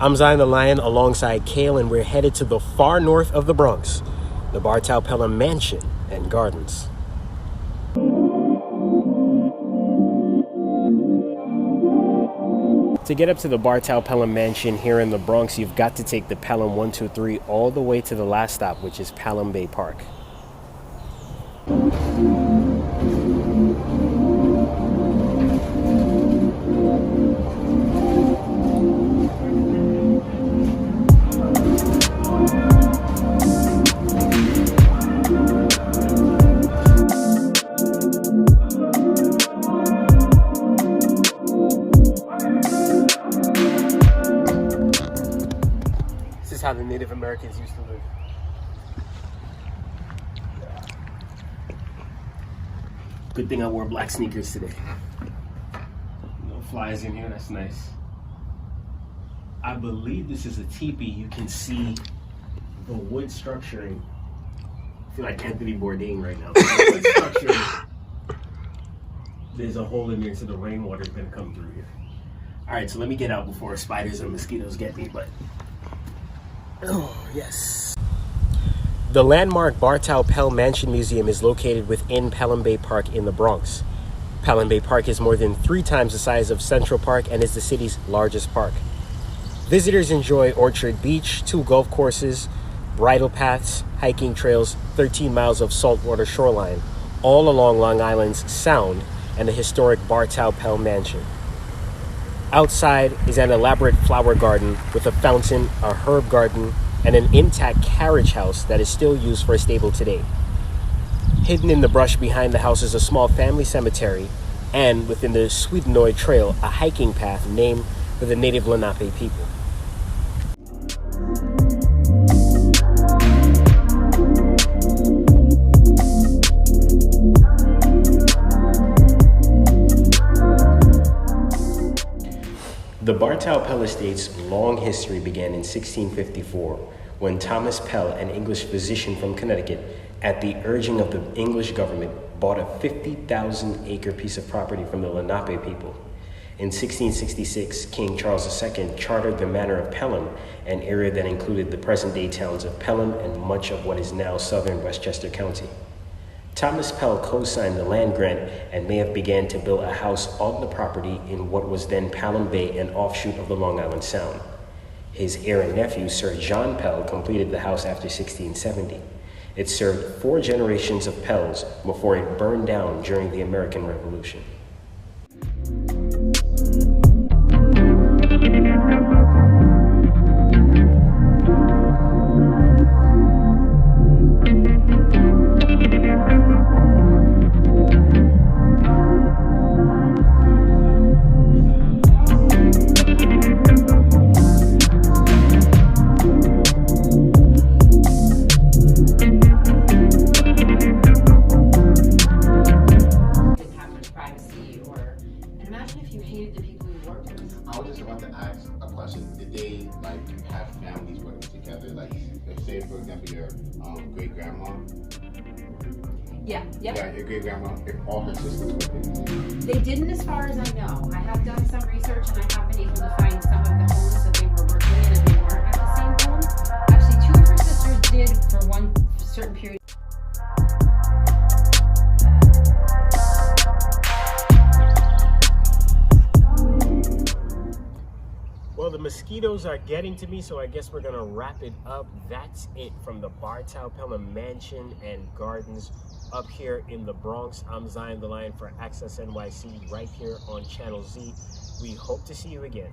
I'm Zion the Lion alongside Kale, and we're headed to the far north of the Bronx, the Bartow-Pell Mansion and Gardens. To get up to the Bartow-Pell Mansion here in the Bronx, you've got to take the Pelham 123 all the way to the last stop, which is Pelham Bay Park. This is how the Native Americans used to live. Good thing I wore black sneakers today. No flies in here, that's nice. I believe this is a teepee. You can see the wood structuring. I feel like Anthony Bourdain right now. The wood structuring. There's a hole in there so the rainwater's gonna come through here. All right, so let me get out before spiders or mosquitoes get me, but oh, yes. The landmark Bartow-Pell Mansion Museum is located within Pelham Bay Park in the Bronx. Pelham Bay Park is more than 3 times the size of Central Park and is the city's largest park. Visitors enjoy Orchard Beach, 2 golf courses, bridle paths, hiking trails, 13 miles of saltwater shoreline, all along Long Island's Sound and the historic Bartow-Pell Mansion. Outside is an elaborate flower garden with a fountain, a herb garden, and an intact carriage house that is still used for a stable today. Hidden in the brush behind the house is a small family cemetery, and within the Sweetenoy Trail, a hiking path named for the native Lenape people. The Bartow-Pell Estate's long history began in 1654 when Thomas Pell, an English physician from Connecticut, at the urging of the English government, bought a 50,000-acre piece of property from the Lenape people. In 1666, King Charles II chartered the manor of Pelham, an area that included the present-day towns of Pelham and much of what is now southern Westchester County. Thomas Pell co-signed the land grant and may have began to build a house on the property in what was then Pelham Bay, an offshoot of the Long Island Sound. His heir and nephew, Sir John Pell, completed the house after 1670. It served 4 generations of Pells before it burned down during the American Revolution. I was just about to ask a question. Did they have families working together? Like, let's say, for example, your great grandma. Yeah. Yep. Yeah, your great grandma. If all her sisters working. They didn't, as far as I know. I have done some research and I have been able to find some of the homes that they were working in and they weren't at the same home. Actually, 2 of her sisters did for one certain period. Well, the mosquitoes are getting to me, so I guess we're gonna wrap it up. That's it from the Bartow-Pell Mansion and Gardens up here in the Bronx. I'm Zion the Lion for Access NYC right here on Channel Z. We hope to see you again.